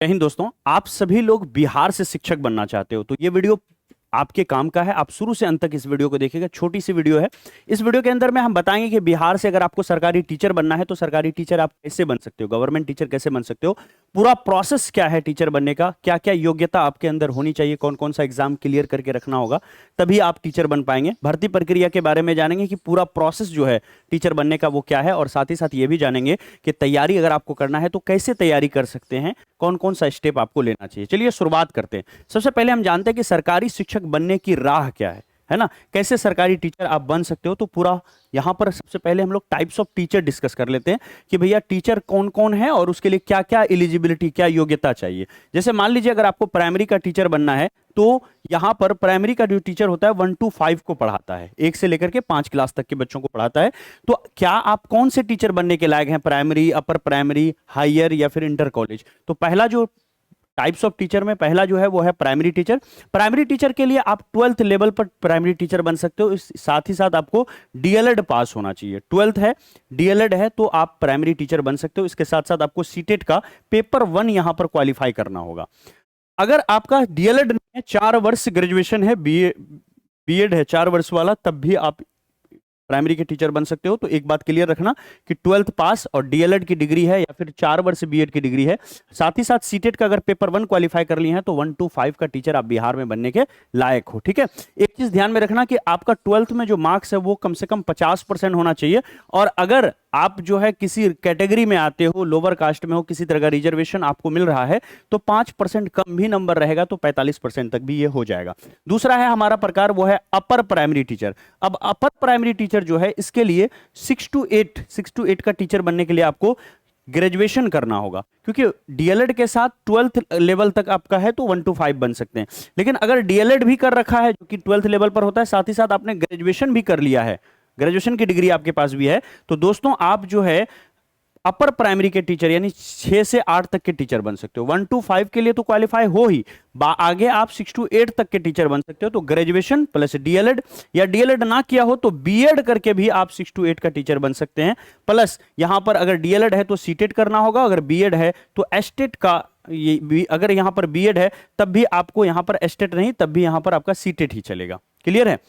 जय हिंद दोस्तों। आप सभी लोग बिहार से शिक्षक बनना चाहते हो तो ये वीडियो आपके काम का है। आप शुरू से अंत तक इस वीडियो को देखिएगा। छोटी सी वीडियो है। इस वीडियो के अंदर में हम बताएंगे कि बिहार से अगर आपको सरकारी टीचर बनना है तो सरकारी टीचर आप कैसे बन सकते हो, गवर्नमेंट टीचर कैसे बन सकते हो, पूरा प्रोसेस क्या है टीचर बनने का, क्या क्या योग्यता आपके अंदर होनी चाहिए, कौन कौन सा एग्जाम क्लियर करके रखना होगा, तभी आप टीचर बन पाएंगे। भर्ती प्रक्रिया के बारे में जानेंगे कि पूरा प्रोसेस जो है टीचर बनने का वो क्या है, और साथ ही साथ ये भी जानेंगे कि तैयारी अगर आपको करना है तो कैसे तैयारी कर सकते हैं, कौन कौन सा स्टेप आपको लेना चाहिए। चलिए शुरुआत करते हैं। सबसे पहले हम जानते हैं कि सरकारी शिक्षक बनने की राह क्या है ना, कैसे सरकारी टीचर आप बन सकते हो। तो पूरा यहां पर सबसे पहले हम लोग टाइप्स ऑफ टीचर डिस्कस कर लेते हैं कि भैया टीचर कौन कौन है और उसके लिए क्या क्या एलिजिबिलिटी, क्या योग्यता चाहिए। जैसे मान लीजिए अगर आपको प्राइमरी का टीचर बनना है तो यहां पर प्राइमरी का जो टीचर होता है 1 to 5 को पढ़ाता है, 1 से लेकर के 5 क्लास तक के बच्चों को पढ़ाता है। तो क्या आप कौन से टीचर बनने के लायक हैं, प्राइमरी, अपर प्राइमरी, हायर या फिर इंटर कॉलेज। तो पहला जो टाइप्स ऑफ टीचर में पहला जो है वो है प्राइमरी टीचर। प्राइमरी टीचर के लिए आप 12th लेवल पर प्राइमरी टीचर बन सकते हो। साथ ही साथ आपको डीएलएड पास होना चाहिए। 12th है, डीएलएड है तो आप प्राइमरी टीचर बन सकते हो। इसके साथ साथ आपको सीटेट का पेपर 1 यहां पर क्वालिफाई करना होगा। अगर आपका डीएलएड नहीं है, 4 वर्ष ग्रेजुएशन है, बीएड है 4 वर्ष वाला, तब भी आप प्राइमरी के टीचर बन सकते हो। तो एक बात क्लियर रखना कि 12th पास और डीएलएड की डिग्री है या फिर 4 वर्ष बीएड की डिग्री है, साथ ही साथ सीटेट का अगर पेपर 1 क्वालिफाई कर लिए हैं तो 1 to 5 का टीचर आप बिहार में बनने के लायक हो। ठीक है, एक चीज ध्यान में रखना कि आपका 12th में जो मार्क्स है वो कम से कम 50% होना चाहिए। और अगर आप जो है किसी कैटेगरी में आते हो, लोअर कास्ट में हो, किसी तरह का रिजर्वेशन आपको मिल रहा है तो 5% कम भी नंबर रहेगा तो 45% तक भी ये हो जाएगा। दूसरा है हमारा प्रकार, वो है अपर प्राइमरी टीचर। अब अपर प्राइमरी टीचर जो है इसके लिए 6 to 8 का टीचर बनने के लिए आपको ग्रेजुएशन करना होगा, क्योंकि डीएलएड के साथ 12th लेवल तक आपका है तो 1 to 5 बन सकते हैं। लेकिन अगर डीएलएड भी कर रखा है जो कि 12th लेवल पर होता है, साथ ही साथ आपने ग्रेजुएशन भी कर लिया है, ग्रेजुएशन की डिग्री आपके पास भी है, तो दोस्तों आप जो है अपर प्राइमरी के टीचर यानी 6 से 8 तक के टीचर बन सकते हो। 1 to 5 के लिए तो क्वालिफाई हो ही, आगे आप 6 to 8 तक के टीचर बन सकते हो। तो ग्रेजुएशन प्लस डीएलएड, या डीएलएड ना किया हो तो बीएड करके भी आप 6 to 8 का टीचर बन सकते हैं। प्लस यहां पर अगर डीएलएड है तो सीटेट करना होगा, अगर बीएड है तो एस्टेट का, ये अगर यहां पर बीएड है तब भी आपको यहां पर एस्टेट नहीं, तब भी यहां पर आपका सीटेट ही चलेगा। क्लियर है।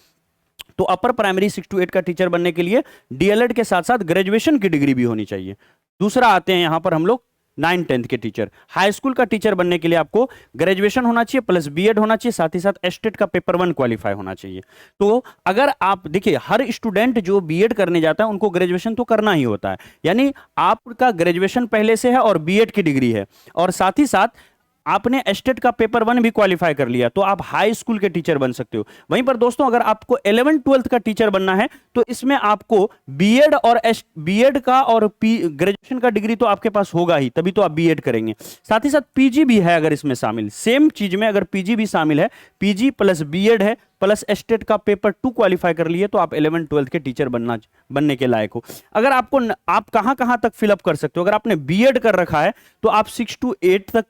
तो अपर प्राइमरी 6 to 8 का टीचर बनने के लिए डीएलएड के साथ साथ ग्रेजुएशन की डिग्री भी होनी चाहिए। दूसरा आते हैं यहां पर हम लोग 9 10th के टीचर। हाई स्कूल का टीचर बनने के लिए आपको ग्रेजुएशन होना चाहिए प्लस बीएड होना चाहिए, साथ ही साथ एस्टेट का पेपर 1 क्वालिफाई होना चाहिए। तो अगर आप देखिए, हर स्टूडेंट जो बीएड करने जाता है उनको ग्रेजुएशन तो करना ही होता है, यानी आपका ग्रेजुएशन पहले से है और बीएड की डिग्री है, और साथ ही साथ आपने एस्टेट का पेपर 1 भी क्वालिफाई कर लिया तो आप हाई स्कूल के टीचर बन सकते हो। वहीं पर दोस्तों अगर आपको 11 12th का टीचर बनना है तो इसमें आपको बीएड और बीएड का और ग्रेजुएशन का डिग्री तो आपके पास होगा ही, तभी तो आप बीएड करेंगे। साथ ही साथ पीजी भी है अगर इसमें शामिल, सेम चीज में अगर पीजी भी शामिल है, पीजी प्लस बीएड है प्लस एस्टेट का पेपर 2 क्वालिफाई कर लिए तो आप 11 12th के टीचर बनने के लायक हो। अगर आपको आप कहां कहां तक फिलअप कर सकते हो, अगर आपने बीएड कर रखा है तो आप 6 to 8 तक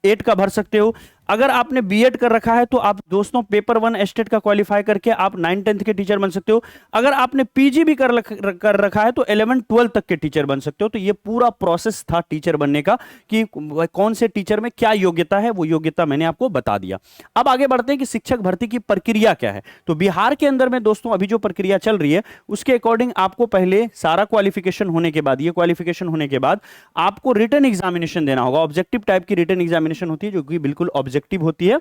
8 का भर सकते हो। अगर आपने बीएड कर रखा है तो आप दोस्तों पेपर 1 एस्टेट का क्वालिफाई करके आप 9 10th के टीचर बन सकते हो। अगर आपने पीजी भी कर रखा है तो 11 12 तक के टीचर बन सकते हो। तो ये पूरा प्रोसेस था टीचर बनने का कि कौन से टीचर में क्या योग्यता है, वो योग्यता मैंने आपको बता दिया। अब आगे बढ़ते हैं कि शिक्षक भर्ती की प्रक्रिया क्या है। तो बिहार के अंदर में दोस्तों अभी जो प्रक्रिया चल रही है उसके अकॉर्डिंग आपको पहले सारा क्वालिफिकेशन होने के बाद, ये क्वालिफिकेशन होने के बाद आपको रिटन एग्जामिनेशन देना होगा। ऑब्जेक्टिव टाइप की रिटन एग्जामिनेशन होती है जो कि बिल्कुल ऑब्जेक्टिव होती है,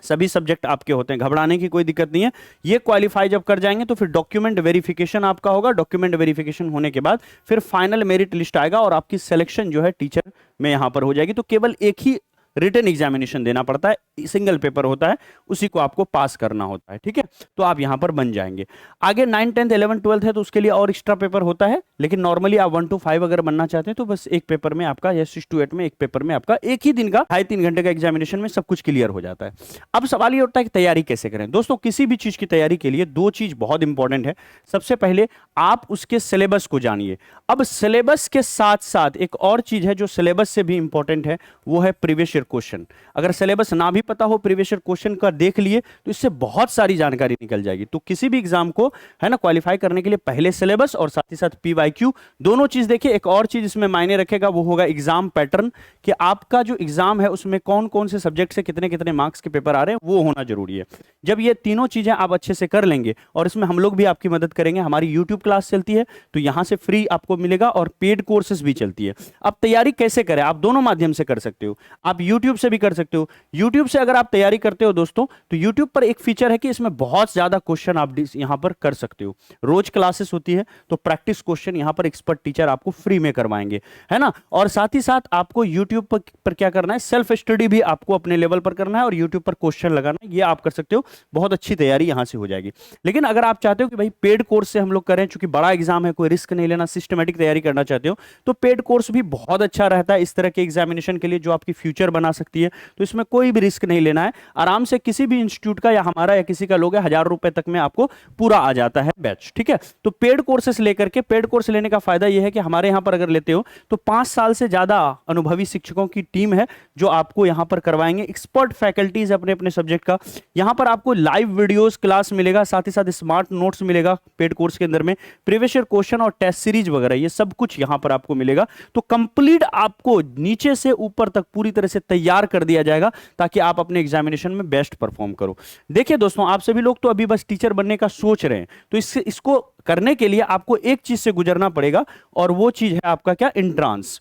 सभी सब्जेक्ट आपके होते हैं, घबराने की कोई दिक्कत नहीं है। ये क्वालिफाई जब कर जाएंगे तो फिर डॉक्यूमेंट वेरिफिकेशन आपका होगा। डॉक्यूमेंट वेरिफिकेशन होने के बाद फिर फाइनल मेरिट लिस्ट आएगा और आपकी सिलेक्शन जो है टीचर में यहां पर हो जाएगी। तो केवल एक ही रिटन एग्जामिनेशन देना पड़ता है, सिंगल पेपर होता है, उसी को आपको पास करना होता है। ठीक है, तो आप यहां पर बन जाएंगे। आगे 9 10th 11 12th है तो उसके लिए और एक्स्ट्रा पेपर होता है, लेकिन नॉर्मली आप 1 to 5 अगर बनना चाहते हैं तो बस एक पेपर में आपका, या 6 to 8 में एक पेपर में आपका एक ही दिन का 2.5 3 घंटे का एग्जामिनेशन में सब कुछ क्लियर हो जाता है। अब सवाल ये उठता है कि तैयारी कैसे करें। दोस्तों किसी भी चीज की तैयारी के लिए 2 चीज बहुत इंपॉर्टेंट है। सबसे पहले आप उसके सिलेबस को जानिए। अब सिलेबस के साथ साथ एक और चीज है जो सिलेबस से भी इंपॉर्टेंट है, वो है प्रीवियस ईयर क्वेश्चन। अगर सिलेबस ना भी पता हो, प्रीवियस ईयर क्वेश्चन का देख लिए तो इससे बहुत सारी जानकारी निकल जाएगी। तो किसी भी एग्जाम को है ना क्वालिफाई करने के लिए पहले सिलेबस और साथ ही साथ पीवाईक्यू दोनों चीज देखिए। एक और चीज इसमें मायने रखेगा वो होगा एग्जाम पैटर्न, कि आपका जो एग्जाम है उसमें कौन कौन से सब्जेक्ट से कितने कितने मार्क्स के पेपर आ रहे हैं वो होना जरूरी है। जब ये तीनों चीजें आप अच्छे से कर लेंगे, और इसमें हम लोग भी आपकी मदद करेंगे, हमारी यूट्यूब क्लास चलती है तो यहां से फ्री आपको मिलेगा, और पेड कोर्सेज भी चलती है। अब तैयारी कैसे करें, आप दोनों माध्यम से कर सकते हो। आप यूट्यूब से भी कर सकते हो। यूट्यूब से अगर आप तैयारी करते हो दोस्तों, तो यूट्यूब पर एक फीचर है कि इसमें बहुत ज्यादा क्वेश्चन आप यहां पर कर सकते हो। रोज क्लासेस होती है तो प्रैक्टिस क्वेश्चन यहां पर एक्सपर्ट टीचर आपको फ्री में करवाएंगे, है ना। और साथ ही साथ आपको यूट्यूब पर क्या करना है, सेल्फ स्टडी भी आपको अपने लेवल पर करना है और यूट्यूब पर क्वेश्चन लगाना है, ये आप कर सकते हो। बहुत अच्छी तैयारी यहां से हो जाएगी। लेकिन अगर आप चाहते हो कि भाई पेड कोर्स से हम लोग करें, चूंकि बड़ा एग्जाम है, कोई रिस्क नहीं लेना, सिस्टमेटिक तैयारी करना चाहते हो, तो पेड कोर्स भी बहुत अच्छा रहता है इस तरह के एग्जामिनेशन के लिए, जो आपकी फ्यूचर बना सकती है। तो इसमें कोई भी रिस्क नहीं लेना है, आराम से किसी भी इंस्टीट्यूट का या हमारा या किसी का लोगे, 1000 रुपए तक में आपको पूरा आ जाता है बैच, ठीक है। तो पेड कोर्सेस लेकर के, पेड कोर्स लेने का फायदा यह है कि हमारे यहां पर अगर लेते हो तो 5 साल से ज्यादा अनुभवी शिक्षकों की टीम है जो आपको यहां पर करवाएंगे। एक्सपर्ट फैकल्टीज अपने अपने सब्जेक्ट का, यहां पर आपको लाइव वीडियोस क्लास मिलेगा, साथ ही साथ स्मार्ट नोट्स मिलेगा पेड कोर्स के अंदर में, प्रीवियस ईयर क्वेश्चन और टेस्ट सीरीज वगैरह ये सब कुछ यहां पर आपको मिलेगा। तो कंप्लीट आपको नीचे से ऊपर तक पूरी तरह से तैयार कर दिया जाएगा ताकि आप अपने एग्जामिनेशन में बेस्ट परफॉर्म करो। देखिए दोस्तों, आप सभी लोग तो अभी बस टीचर बनने का सोच रहे हैं, तो इसको करने के लिए आपको एक चीज से गुजरना पड़ेगा, और वो चीज है आपका क्या, एंट्रांस।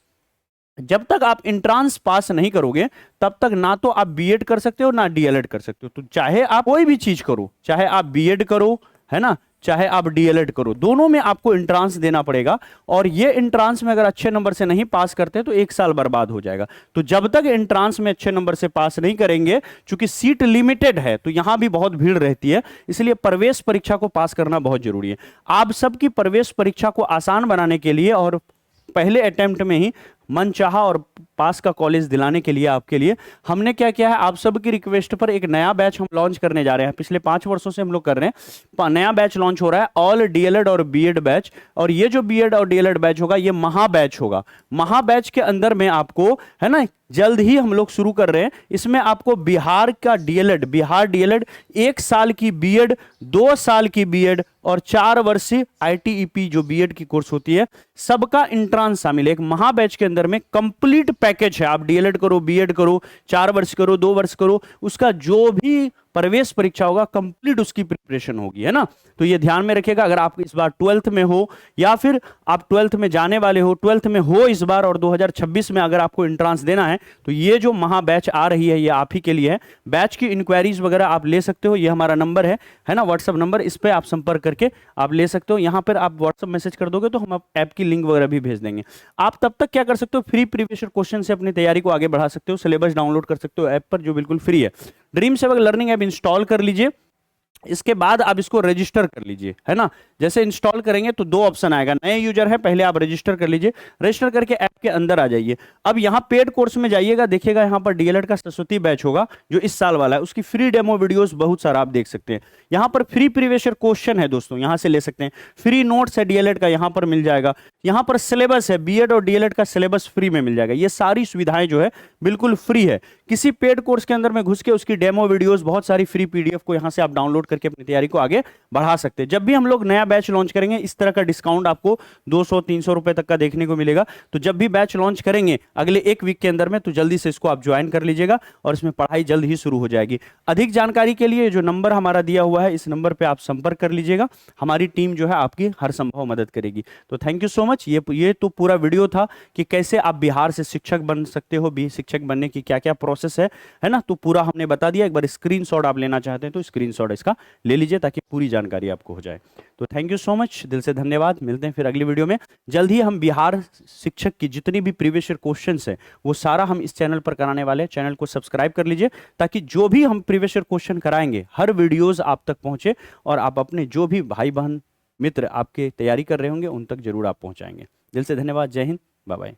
जब तक आप एंट्रांस पास नहीं करोगे तब तक ना तो आप बीएड कर सकते हो ना डीएलएड कर सकते हो। तो चाहे आप कोई भी चीज करो, चाहे आप बीएड करो, है ना, चाहे आप डीएलएड करो, दोनों में आपको एंट्रांस देना पड़ेगा। और ये एंट्रांस में अगर अच्छे नंबर से नहीं पास करते तो 1 साल बर्बाद हो जाएगा। तो जब तक एंट्रांस में अच्छे नंबर से पास नहीं करेंगे, चूंकि सीट लिमिटेड है तो यहां भी बहुत भीड़ रहती है, इसलिए प्रवेश परीक्षा को पास करना बहुत जरूरी है। आप सबकी प्रवेश परीक्षा को आसान बनाने के लिए और पहले अटेम्प्ट में ही मनचाहा और पास का कॉलेज दिलाने के लिए आपके लिए हमने क्या किया है, आप सबकी रिक्वेस्ट पर एक नया बैच हम लॉन्च करने जा रहे हैं। पिछले 5 वर्षों से हम लोग कर रहे हैं, नया बैच लॉन्च हो रहा है, ऑल डीएलएड और बीएड बैच। और ये जो बीएड और डीएलएड बैच होगा ये महा बैच होगा। महा बैच के अंदर में आपको, है ना, जल्द ही हम लोग शुरू कर रहे हैं। इसमें आपको बिहार का डीएलएड, बिहार डीएलएड, 1 साल की बीएड, 2 साल की बीएड और 4 वर्षीय आईटीईपी जो बीएड की कोर्स होती है, सबका एंट्रांस शामिल है। एक महा बैच के अंदर में कंप्लीट पैकेज है। आप डीएलएड करो, बीएड करो, 4 वर्ष करो, 2 वर्ष करो, उसका जो भी प्रवेश परीक्षा होगा कंप्लीट उसकी प्रिपरेशन होगी, है ना। तो ये ध्यान में रखिएगा। अगर आप इस बार 12th में हो या फिर आप 12th में जाने वाले हो, 12th में हो इस बार और 2026 में अगर आपको एंट्रांस देना है, तो ये जो महा बैच आ रही है ये आप ही के लिए है। बैच की इंक्वायरीज वगैरह आप ले सकते हो, ये हमारा नंबर है ना, व्हाट्सअप नंबर, इस पर आप संपर्क करके आप ले सकते हो। यहाँ पर आप व्हाट्सअप मैसेज कर दोगे तो हम ऐप की लिंक वगैरह भी भेज देंगे। आप तब तक क्या कर सकते हो, फ्री प्रीवियस ईयर क्वेश्चन से अपनी तैयारी को आगे बढ़ा सकते हो। सिलेबस डाउनलोड कर सकते हो ऐप पर, जो बिल्कुल फ्री है। ड्रीम सेवक लर्निंग ऐप इंस्टॉल कर लीजिए, इसके बाद आप इसको रजिस्टर कर लीजिए, है ना। जैसे इंस्टॉल करेंगे तो 2 ऑप्शन आएगा, नए यूजर है, पहले आप रजिस्टर कर लीजिए। रजिस्टर करके ऐप के अंदर आ जाइए। अब यहां पेड कोर्स में जाइएगा, देखिएगा यहां पर डीएलएड का सरस्वती बैच होगा जो इस साल वाला है, उसकी फ्री डेमो वीडियोस बहुत सारा आप देख सकते हैं। यहां पर फ्री प्रीवियस ईयर क्वेश्चन है दोस्तों, यहां से ले सकते हैं। फ्री नोट्स है डीएलएड का, यहां पर मिल जाएगा। यहां पर सिलेबस है, बीएड और डीएलएड का सिलेबस फ्री में मिल जाएगा। ये सारी सुविधाएं जो है बिल्कुल फ्री है। किसी पेड कोर्स के अंदर में घुस के उसकी डेमो वीडियोस, बहुत सारी फ्री पीडीएफ को यहां से आप डाउनलोड करके अपनी तैयारी को आगे बढ़ा सकते हैं। जब भी हम लोग नया बैच लॉन्च करेंगे, इस तरह का डिस्काउंट आपको 200-300 रुपए तक का देखने को मिलेगा। तो जब भी बैच लॉन्च करेंगे अगले 1 वीक के अंदर में, तो जल्दी से इसको आप ज्वाइन कर लीजिएगा और इसमें पढ़ाई जल्द ही शुरू हो जाएगी। अधिक जानकारी के लिए जो नंबर हमारा दिया हुआ है, इस नंबर पर आप संपर्क कर लीजिएगा। हमारी टीम जो है आपकी हर संभव मदद करेगी। तो थैंक यू सो मच। ये तो पूरा वीडियो था कि कैसे आप बिहार से शिक्षक बन सकते हो, शिक्षक बनने की क्या क्या प्रोसेस है ना, तो पूरा हमने बता दिया। एक बार स्क्रीनशॉट आप लेना चाहते हैं तो स्क्रीनशॉट इसका ले लीजिए ताकि पूरी जानकारी आपको हो जाए। तो थैंक यू सो मच, दिल से धन्यवाद। मिलते हैं फिर अगली वीडियो में। जल्द ही हम बिहार शिक्षक की जितनी भी प्रीवियस ईयर क्वेश्चंस है वो सारा हम इस चैनल पर कराने वाले हैं। चैनल को सब्सक्राइब कर लीजिए ताकि जो भी हम प्रीवियस ईयर क्वेश्चन कराएंगे हर वीडियोस आप तक पहुंचे और आप अपने जो भी भाई बहन मित्र आपके तैयारी कर रहे होंगे उन तक जरूर आप पहुंचाएंगे। दिल से धन्यवाद। जय हिंद, बाय बाय।